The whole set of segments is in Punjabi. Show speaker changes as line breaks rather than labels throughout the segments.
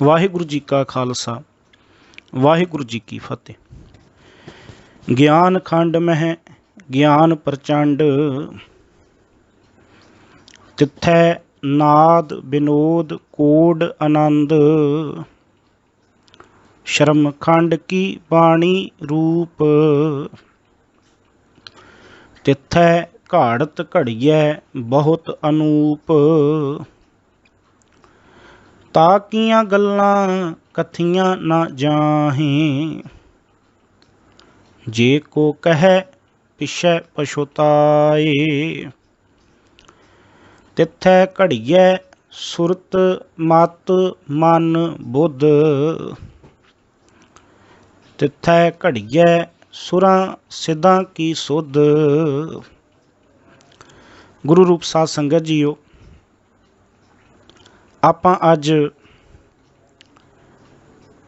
वाहिगुरु जी का खालसा वाहिगुरु जी की फतेह। ज्ञान खंड मह ज्ञान प्रचंड, तिथै नाद विनोद कोड आनंद। शर्म खंड की बाणी रूप, तिथै घाड़त घड़ियै बहुत अनूप। ताकियां गल्लां कथियां ना जाहें, जे को कहे पिछै पछुताए। तिथै घड़ियै सुरत मत मन बुध, तिथै घड़ियै सुरां सिद्धां की सुध। गुरु रूप साध संगत जीओ, ਆਪਾਂ ਅੱਜ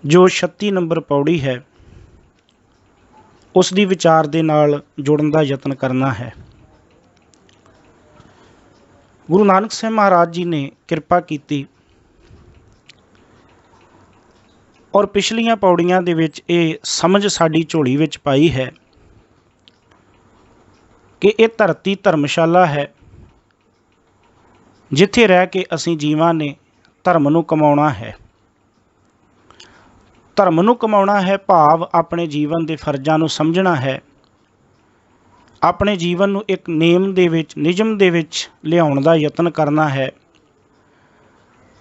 ਜੋ 36 ਨੰਬਰ ਪੌੜੀ ਹੈ ਉਸ ਦੀ ਵਿਚਾਰ ਦੇ ਨਾਲ ਜੁੜਨ ਦਾ ਯਤਨ ਕਰਨਾ ਹੈ। ਗੁਰੂ ਨਾਨਕ ਸਾਹਿਬ ਮਹਾਰਾਜ ਜੀ ਨੇ ਕਿਰਪਾ ਕੀਤੀ ਔਰ ਪਿਛਲੀਆਂ ਪੌੜੀਆਂ ਦੇ ਵਿੱਚ ਇਹ ਸਮਝ ਸਾਡੀ ਝੋਲੀ ਵਿੱਚ ਪਾਈ ਹੈ ਕਿ ਇਹ ਧਰਤੀ ਧਰਮਸ਼ਾਲਾ ਹੈ, ਜਿੱਥੇ ਰਹਿ ਕੇ ਅਸੀਂ ਜੀਵਾਂ ਨੇ ਧਰਮ ਨੂੰ ਕਮਾਉਣਾ ਹੈ। ਧਰਮ ਨੂੰ ਕਮਾਉਣਾ ਹੈ ਭਾਵ ਆਪਣੇ ਜੀਵਨ ਦੇ ਫਰਜ਼ਾਂ ਨੂੰ ਸਮਝਣਾ ਹੈ, ਆਪਣੇ ਜੀਵਨ ਨੂੰ ਇੱਕ ਨੇਮ ਦੇ ਵਿੱਚ ਨਿਯਮ ਦੇ ਵਿੱਚ ਲਿਆਉਣ ਦਾ ਯਤਨ ਕਰਨਾ ਹੈ।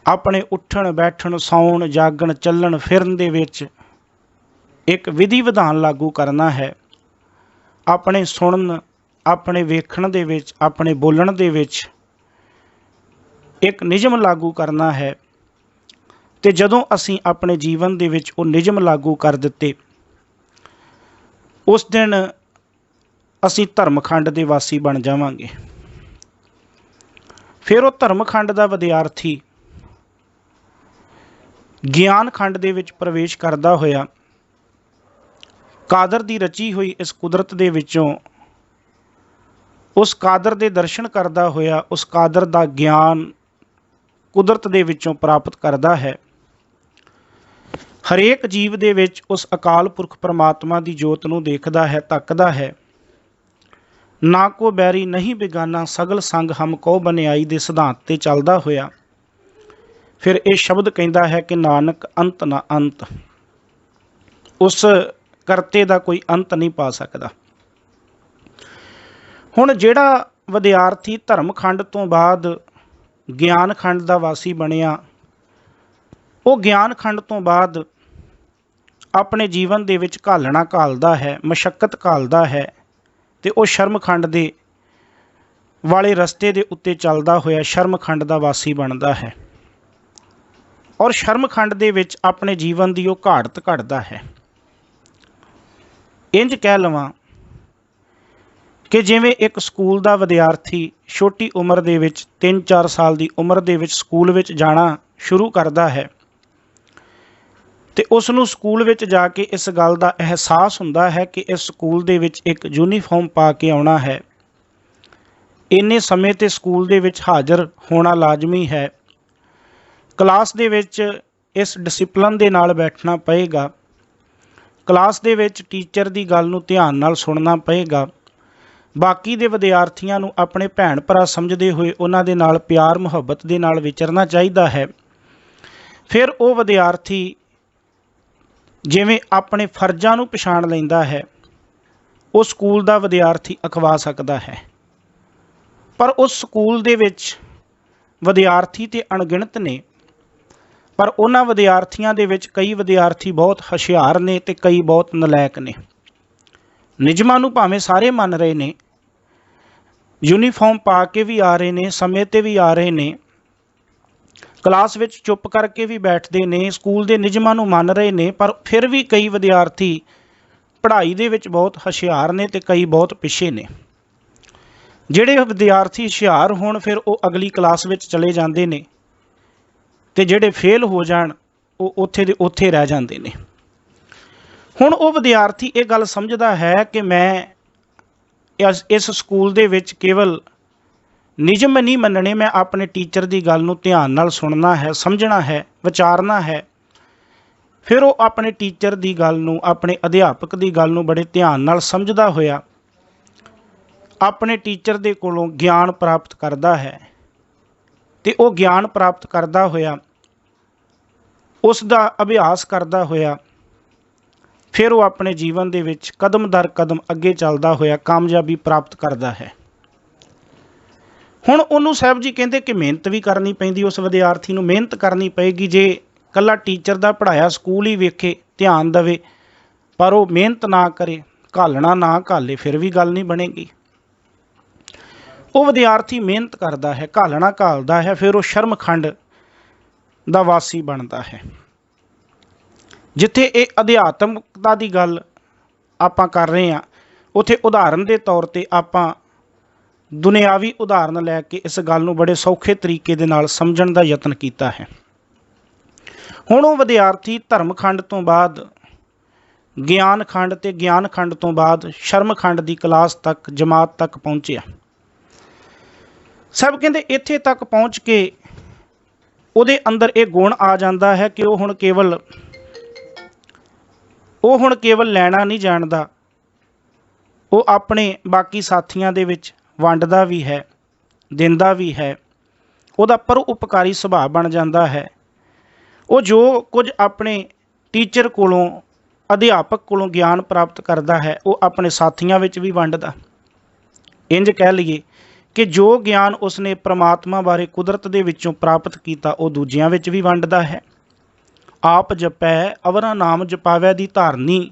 ਆਪਣੇ ਉੱਠਣ ਬੈਠਣ ਸੌਣ ਜਾਗਣ ਚੱਲਣ ਫਿਰਨ ਦੇ ਵਿੱਚ ਇੱਕ ਵਿਧੀ ਵਿਧਾਨ ਲਾਗੂ ਕਰਨਾ ਹੈ। ਆਪਣੇ ਸੁਣਨ ਆਪਣੇ ਵੇਖਣ ਦੇ ਵਿੱਚ ਆਪਣੇ ਬੋਲਣ ਦੇ ਵਿੱਚ ਇੱਕ ਨਿਯਮ ਲਾਗੂ ਕਰਨਾ ਹੈ। ਤੇ ਜਦੋਂ ਅਸੀਂ ਆਪਣੇ ਜੀਵਨ ਦੇ ਵਿੱਚ ਉਹ ਨਿਯਮ ਲਾਗੂ ਕਰ ਦਿੱਤੇ, ਉਸ ਦਿਨ ਅਸੀਂ ਧਰਮਖੰਡ ਦੇ ਵਾਸੀ ਬਣ ਜਾਵਾਂਗੇ। ਫਿਰ ਉਹ ਧਰਮਖੰਡ ਦਾ ਵਿਦਿਆਰਥੀ ਗਿਆਨ ਖੰਡ ਦੇ ਵਿੱਚ ਪ੍ਰਵੇਸ਼ ਕਰਦਾ ਹੋਇਆ ਕਾਦਰ ਦੀ ਰਚੀ ਹੋਈ ਇਸ ਕੁਦਰਤ ਦੇ ਵਿੱਚੋਂ ਉਸ ਕਾਦਰ ਦੇ ਦਰਸ਼ਨ ਕਰਦਾ ਹੋਇਆ ਉਸ ਕਾਦਰ ਦਾ ਗਿਆਨ ਕੁਦਰਤ ਦੇ ਵਿੱਚੋਂ ਪ੍ਰਾਪਤ ਕਰਦਾ ਹੈ। ਹਰੇਕ ਜੀਵ ਦੇ ਵਿੱਚ ਉਸ ਅਕਾਲ ਪੁਰਖ ਪਰਮਾਤਮਾ ਦੀ ਜੋਤ ਨੂੰ ਦੇਖਦਾ ਹੈ, ਤੱਕਦਾ ਹੈ। ਨਾ ਕੋ ਬੈਰੀ ਨਹੀਂ ਬੇਗਾਨਾ ਸਗਲ ਸੰਗ ਹਮ ਕੋ ਬਨਿਆਈ ਦੇ ਸਿਧਾਂਤ 'ਤੇ ਚੱਲਦਾ ਹੋਇਆ ਫਿਰ ਇਹ ਸ਼ਬਦ ਕਹਿੰਦਾ ਹੈ ਕਿ ਨਾਨਕ ਅੰਤ ਨਾ ਅੰਤ, ਉਸ ਕਰਤੇ ਦਾ ਕੋਈ ਅੰਤ ਨਹੀਂ ਪਾ ਸਕਦਾ। ਹੁਣ ਜਿਹੜਾ ਵਿਦਿਆਰਥੀ ਧਰਮ ਖੰਡ ਤੋਂ ਬਾਅਦ ਗਿਆਨ ਖੰਡ ਦਾ ਵਾਸੀ ਬਣਿਆ, ਉਹ ਗਿਆਨ ਖੰਡ ਤੋਂ ਬਾਅਦ ਆਪਣੇ ਜੀਵਨ ਦੇ ਵਿੱਚ ਘਾਲਣਾ ਘਾਲਦਾ ਹੈ, ਮਸ਼ੱਕਤ ਘਾਲਦਾ ਹੈ ਤੇ ਉਹ ਸ਼ਰਮ ਖੰਡ ਦੇ ਵਾਲੇ ਰਸਤੇ ਦੇ ਉੱਤੇ ਚੱਲਦਾ ਹੋਇਆ ਸ਼ਰਮ ਖੰਡ ਦਾ ਵਾਸੀ ਬਣਦਾ ਹੈ ਔਰ ਸ਼ਰਮ ਖੰਡ ਦੇ ਵਿੱਚ ਆਪਣੇ ਜੀਵਨ ਦੀ ਉਹ ਘਾੜਤ ਘੜਦਾ ਹੈ। ਇੰਜ ਕਹਿ ਲਵਾਂ ਕਿ ਜਿਵੇਂ ਇੱਕ ਸਕੂਲ ਦਾ ਵਿਦਿਆਰਥੀ ਛੋਟੀ ਉਮਰ ਦੇ ਵਿੱਚ 3-4 ਸਾਲ ਦੀ ਉਮਰ ਦੇ ਵਿੱਚ ਸਕੂਲ ਵਿੱਚ ਜਾਣਾ ਸ਼ੁਰੂ ਕਰਦਾ ਹੈ ਤੇ ਉਸ ਨੂੰ ਸਕੂਲ ਵਿੱਚ ਜਾ ਕੇ ਇਸ ਗੱਲ ਦਾ ਅਹਿਸਾਸ ਹੁੰਦਾ ਹੈ ਕਿ ਇਸ ਸਕੂਲ ਦੇ ਵਿੱਚ ਇੱਕ ਯੂਨੀਫਾਰਮ ਪਾ ਕੇ ਆਉਣਾ ਹੈ, ਇੰਨੇ ਸਮੇਂ 'ਤੇ ਸਕੂਲ ਦੇ ਵਿੱਚ ਹਾਜ਼ਰ ਹੋਣਾ ਲਾਜ਼ਮੀ ਹੈ, ਕਲਾਸ ਦੇ ਵਿੱਚ ਇਸ ਡਿਸਿਪਲਨ ਦੇ ਨਾਲ ਬੈਠਣਾ ਪਏਗਾ, ਕਲਾਸ ਦੇ ਵਿੱਚ ਟੀਚਰ ਦੀ ਗੱਲ ਨੂੰ ਧਿਆਨ ਨਾਲ ਸੁਣਨਾ ਪਏਗਾ, ਬਾਕੀ ਦੇ ਵਿਦਿਆਰਥੀਆਂ ਨੂੰ ਆਪਣੇ ਭੈਣ ਭਰਾ ਸਮਝਦੇ ਹੋਏ ਉਹਨਾਂ ਦੇ ਨਾਲ ਪਿਆਰ ਮੁਹੱਬਤ ਦੇ ਨਾਲ ਵਿਚਰਨਾ ਚਾਹੀਦਾ ਹੈ। ਫਿਰ ਉਹ ਵਿਦਿਆਰਥੀ ਜਿਵੇਂ ਆਪਣੇ ਫਰਜ਼ਾਂ ਨੂੰ ਪਛਾਣ ਲੈਂਦਾ ਹੈ, ਉਹ ਸਕੂਲ ਦਾ ਵਿਦਿਆਰਥੀ ਅਖਵਾ ਸਕਦਾ ਹੈ। ਪਰ ਉਸ ਸਕੂਲ ਦੇ ਵਿੱਚ ਵਿਦਿਆਰਥੀ ਤੇ ਅਣਗਿਣਤ ਨੇ, ਪਰ ਉਹਨਾਂ ਵਿਦਿਆਰਥੀਆਂ ਦੇ ਵਿੱਚ ਕਈ ਵਿਦਿਆਰਥੀ ਬਹੁਤ ਹੁਸ਼ਿਆਰ ਨੇ ਤੇ ਕਈ ਬਹੁਤ ਨਲਾਇਕ ਨੇ। ਨਿਯਮਾਂ ਨੂੰ ਭਾਵੇਂ ਸਾਰੇ ਮੰਨ ਰਹੇ ਨੇ, ਯੂਨੀਫਾਰਮ ਪਾ ਕੇ ਵੀ ਆ ਰਹੇ ਨੇ, ਸਮੇਂ 'ਤੇ ਵੀ ਆ ਰਹੇ ਨੇ, ਕਲਾਸ ਵਿੱਚ ਚੁੱਪ ਕਰਕੇ ਵੀ ਬੈਠਦੇ ਨੇ, ਸਕੂਲ ਦੇ ਨਿਯਮਾਂ ਨੂੰ ਮੰਨ ਰਹੇ ਨੇ, ਪਰ ਫਿਰ ਵੀ ਕਈ ਵਿਦਿਆਰਥੀ ਪੜ੍ਹਾਈ ਦੇ ਵਿੱਚ ਬਹੁਤ ਹੁਸ਼ਿਆਰ ਨੇ ਤੇ ਕਈ ਬਹੁਤ ਪਿੱਛੇ ਨੇ। ਜਿਹੜੇ ਵਿਦਿਆਰਥੀ ਹੁਸ਼ਿਆਰ ਹੋਣ ਫਿਰ ਉਹ ਅਗਲੀ ਕਲਾਸ ਵਿੱਚ ਚਲੇ ਜਾਂਦੇ ਨੇ ਤੇ ਜਿਹੜੇ ਫੇਲ ਹੋ ਜਾਣ ਉਹ ਉੱਥੇ ਦੇ ਉੱਥੇ ਰਹਿ ਜਾਂਦੇ ਨੇ। ਹੁਣ ਉਹ ਵਿਦਿਆਰਥੀ ਇਹ ਗੱਲ ਸਮਝਦਾ ਹੈ ਕਿ ਮੈਂ ਇਸ ਸਕੂਲ ਦੇ ਵਿੱਚ ਕੇਵਲ ਨਿਯਮ ਨਹੀਂ ਮੰਨਣੇ, ਮੈਂ ਆਪਣੇ ਟੀਚਰ ਦੀ ਗੱਲ ਨੂੰ ਧਿਆਨ ਨਾਲ ਸੁਣਨਾ ਹੈ, ਸਮਝਣਾ ਹੈ, ਵਿਚਾਰਨਾ ਹੈ, ਫਿਰ ਉਹ ਆਪਣੇ ਟੀਚਰ ਦੀ ਗੱਲ ਨੂੰ, ਆਪਣੇ ਅਧਿਆਪਕ ਦੀ ਗੱਲ ਨੂੰ ਬੜੇ ਧਿਆਨ ਨਾਲ ਸਮਝਦਾ ਹੋਇਆ ਆਪਣੇ ਟੀਚਰ ਦੇ ਕੋਲੋਂ ਗਿਆਨ ਪ੍ਰਾਪਤ ਕਰਦਾ ਹੈ ਤੇ ਉਹ ਗਿਆਨ ਪ੍ਰਾਪਤ ਕਰਦਾ ਹੋਇਆ, ਉਸ ਦਾ ਅਭਿਆਸ ਕਰਦਾ ਹੋਇਆ, ਫਿਰ ਉਹ ਆਪਣੇ ਜੀਵਨ ਦੇ ਵਿੱਚ ਕਦਮ ਦਰ ਕਦਮ ਅੱਗੇ ਚੱਲਦਾ ਹੋਇਆ ਕਾਮਯਾਬੀ ਪ੍ਰਾਪਤ ਕਰਦਾ ਹੈ। ਹੁਣ ਉਹਨੂੰ ਸਾਹਿਬ ਜੀ ਕਹਿੰਦੇ ਕਿ ਮਿਹਨਤ ਵੀ ਕਰਨੀ ਪੈਂਦੀ, ਉਸ ਵਿਦਿਆਰਥੀ ਨੂੰ ਮਿਹਨਤ ਕਰਨੀ ਪਏਗੀ। ਜੇ ਇਕੱਲਾ ਟੀਚਰ ਦਾ ਪੜ੍ਹਾਇਆ ਸਕੂਲ ਹੀ ਵੇਖੇ, ਧਿਆਨ ਦੇਵੇ, ਪਰ ਉਹ ਮਿਹਨਤ ਨਾ ਕਰੇ, ਘਾਲਣਾ ਨਾ ਘਾਲੇ, ਫਿਰ ਵੀ ਗੱਲ ਨਹੀਂ ਬਣੇਗੀ। ਉਹ ਵਿਦਿਆਰਥੀ ਮਿਹਨਤ ਕਰਦਾ ਹੈ, ਘਾਲਣਾ ਘਾਲਦਾ ਹੈ, ਫਿਰ ਉਹ ਸ਼ਰਮਖੰਡ ਦਾ ਵਾਸੀ ਬਣਦਾ ਹੈ। ਜਿੱਥੇ ਇਹ ਅਧਿਆਤਮਕਤਾ ਦੀ ਗੱਲ ਆਪਾਂ ਕਰ ਰਹੇ ਹਾਂ, ਉੱਥੇ ਉਦਾਹਰਨ ਦੇ ਤੌਰ 'ਤੇ ਆਪਾਂ ਦੁਨਿਆਵੀ ਉਦਾਹਰਨ ਲੈ ਕੇ ਇਸ ਗੱਲ ਨੂੰ ਬੜੇ ਸੌਖੇ ਤਰੀਕੇ ਦੇ ਨਾਲ ਸਮਝਣ ਦਾ ਯਤਨ ਕੀਤਾ ਹੈ। ਹੁਣ ਉਹ ਵਿਦਿਆਰਥੀ ਧਰਮਖੰਡ ਤੋਂ ਬਾਅਦ ਗਿਆਨ ਖੰਡ ਅਤੇ ਗਿਆਨ ਖੰਡ ਤੋਂ ਬਾਅਦ ਸ਼ਰਮਖੰਡ ਦੀ ਕਲਾਸ ਤੱਕ, ਜਮਾਤ ਤੱਕ ਪਹੁੰਚਿਆ। ਸਭ ਕਹਿੰਦੇ ਇੱਥੇ ਤੱਕ ਪਹੁੰਚ ਕੇ ਉਹਦੇ ਅੰਦਰ ਇਹ ਗੁਣ ਆ ਜਾਂਦਾ ਹੈ ਕਿ ਉਹ ਹੁਣ ਕੇਵਲ ਲੈਣਾ ਨਹੀਂ ਜਾਣਦਾ, ਉਹ ਆਪਣੇ ਬਾਕੀ ਸਾਥੀਆਂ ਦੇ ਵਿੱਚ ਵੰਡਦਾ ਵੀ ਹੈ, ਦਿੰਦਾ ਵੀ ਹੈ। ਉਹਦਾ ਪਰਉਪਕਾਰੀ ਸੁਭਾਅ ਬਣ ਜਾਂਦਾ ਹੈ। ਉਹ ਜੋ ਕੁਝ ਆਪਣੇ ਟੀਚਰ ਕੋਲੋਂ, ਅਧਿਆਪਕ ਕੋਲੋਂ ਗਿਆਨ ਪ੍ਰਾਪਤ ਕਰਦਾ ਹੈ, ਉਹ ਆਪਣੇ ਸਾਥੀਆਂ ਵਿੱਚ ਵੀ ਵੰਡਦਾ। ਇੰਝ ਕਹਿ ਲਈਏ ਕਿ ਜੋ ਗਿਆਨ ਉਸਨੇ ਪ੍ਰਮਾਤਮਾ ਬਾਰੇ, ਕੁਦਰਤ ਦੇ ਵਿੱਚੋਂ ਪ੍ਰਾਪਤ ਕੀਤਾ, ਉਹ ਦੂਜਿਆਂ ਵਿੱਚ ਵੀ ਵੰਡਦਾ ਹੈ। ਆਪ ਜਪੈ ਅਵਰਾ ਨਾਮ ਜਪਾਵੈ ਦੀ ਧਾਰਨੀ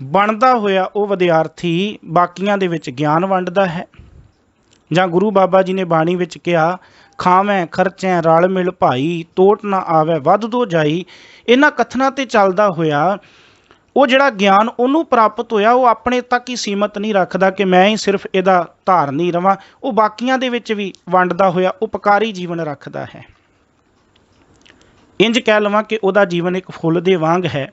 ਬਣਦਾ ਹੋਇਆ ਉਹ ਵਿਦਿਆਰਥੀ ਬਾਕੀਆਂ ਦੇ ਵਿੱਚ ਗਿਆਨ ਵੰਡਦਾ ਹੈ। ਜਾਂ ਗੁਰੂ ਬਾਬਾ ਜੀ ਨੇ ਬਾਣੀ ਵਿੱਚ ਕਿਹਾ, ਖਾਵੈ ਖਰਚੈ ਰਲ ਮਿਲ ਭਾਈ, ਤੋਟ ਨਾ ਆਵੈ ਵੱਧ ਦੋ ਜਾਈ। ਇਹਨਾਂ ਕਥਨਾਂ 'ਤੇ ਚੱਲਦਾ ਹੋਇਆ ਉਹ ਜਿਹੜਾ ਗਿਆਨ ਉਹਨੂੰ ਪ੍ਰਾਪਤ ਹੋਇਆ, ਉਹ ਆਪਣੇ ਤੱਕ ਹੀ ਸੀਮਤ ਨਹੀਂ ਰੱਖਦਾ ਕਿ ਮੈਂ ਹੀ ਸਿਰਫ ਇਹਦਾ ਧਾਰਨੀ ਰਵਾਂ। ਉਹ ਬਾਕੀਆਂ ਦੇ ਵਿੱਚ ਵੀ ਵੰਡਦਾ ਹੋਇਆ ਉਪਕਾਰੀ ਜੀਵਨ ਰੱਖਦਾ ਹੈ। ਇੰਝ ਕਹਿ ਲਵਾਂ ਕਿ ਉਹਦਾ ਜੀਵਨ ਇੱਕ ਫੁੱਲ ਦੇ ਵਾਂਗ ਹੈ,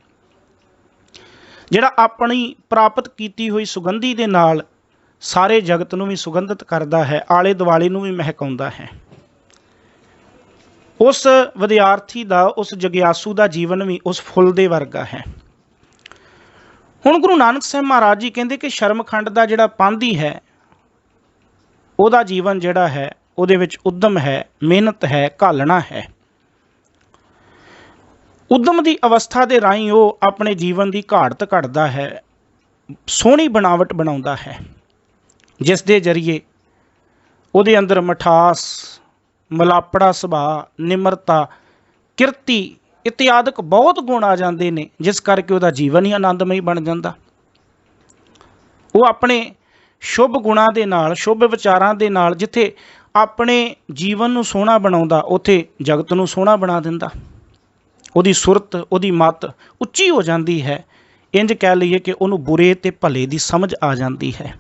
ਜਿਹੜਾ ਆਪਣੀ ਪ੍ਰਾਪਤ ਕੀਤੀ ਹੋਈ ਸੁਗੰਧੀ ਦੇ ਨਾਲ ਸਾਰੇ ਜਗਤ ਨੂੰ ਵੀ ਸੁਗੰਧਿਤ ਕਰਦਾ ਹੈ, ਆਲੇ ਦੁਆਲੇ ਨੂੰ ਵੀ ਮਹਿਕਾਉਂਦਾ ਹੈ। ਉਸ ਵਿਦਿਆਰਥੀ ਦਾ, ਉਸ ਜਗਿਆਸੂ ਦਾ ਜੀਵਨ ਵੀ ਉਸ ਫੁੱਲ ਦੇ ਵਰਗਾ ਹੈ। ਹੁਣ ਗੁਰੂ ਨਾਨਕ ਸਾਹਿਬ ਮਹਾਰਾਜ ਜੀ ਕਹਿੰਦੇ ਕਿ ਸ਼ਰਮਖੰਡ ਦਾ ਜਿਹੜਾ ਪਾਂਧੀ ਹੈ, ਉਹਦਾ ਜੀਵਨ ਜਿਹੜਾ ਹੈ, ਉਹਦੇ ਵਿੱਚ ਉੱਦਮ ਹੈ, ਮਿਹਨਤ ਹੈ, ਘਾਲਣਾ ਹੈ। ਉੱਦਮ ਦੀ ਅਵਸਥਾ ਦੇ ਰਾਹੀਂ ਉਹ ਆਪਣੇ ਜੀਵਨ ਦੀ ਘਾੜਤ ਘੜਦਾ ਹੈ, ਸੋਹਣੀ ਬਣਾਵਟ ਬਣਾਉਂਦਾ ਹੈ, ਜਿਸ ਦੇ ਜ਼ਰੀਏ ਉਹਦੇ ਅੰਦਰ ਮਿਠਾਸ, ਮਲਾਪੜਾ ਸੁਭਾਅ, ਨਿਮਰਤਾ, ਕਿਰਤੀ ਇਤਿਆਦਿਕ ਬਹੁਤ ਗੁਣ ਆ ਜਾਂਦੇ ਨੇ, ਜਿਸ ਕਰਕੇ ਉਹਦਾ ਜੀਵਨ ਹੀ ਆਨੰਦਮਈ ਬਣ ਜਾਂਦਾ। ਉਹ ਆਪਣੇ ਸ਼ੁਭ ਗੁਣਾਂ ਦੇ ਨਾਲ, ਸ਼ੁਭ ਵਿਚਾਰਾਂ ਦੇ ਨਾਲ ਜਿੱਥੇ ਆਪਣੇ ਜੀਵਨ ਨੂੰ ਸੋਹਣਾ ਬਣਾਉਂਦਾ, ਉੱਥੇ ਜਗਤ ਨੂੰ ਸੋਹਣਾ ਬਣਾ ਦਿੰਦਾ। ਉਹਦੀ ਸੁਰਤ, ਉਹਦੀ ਮੱਤ ਉੱਚੀ ਹੋ ਜਾਂਦੀ ਹੈ। ਇੰਝ ਕਹਿ ਲਈਏ ਕਿ ਉਹਨੂੰ ਬੁਰੇ ਤੇ ਭਲੇ ਦੀ ਸਮਝ ਆ ਜਾਂਦੀ ਹੈ।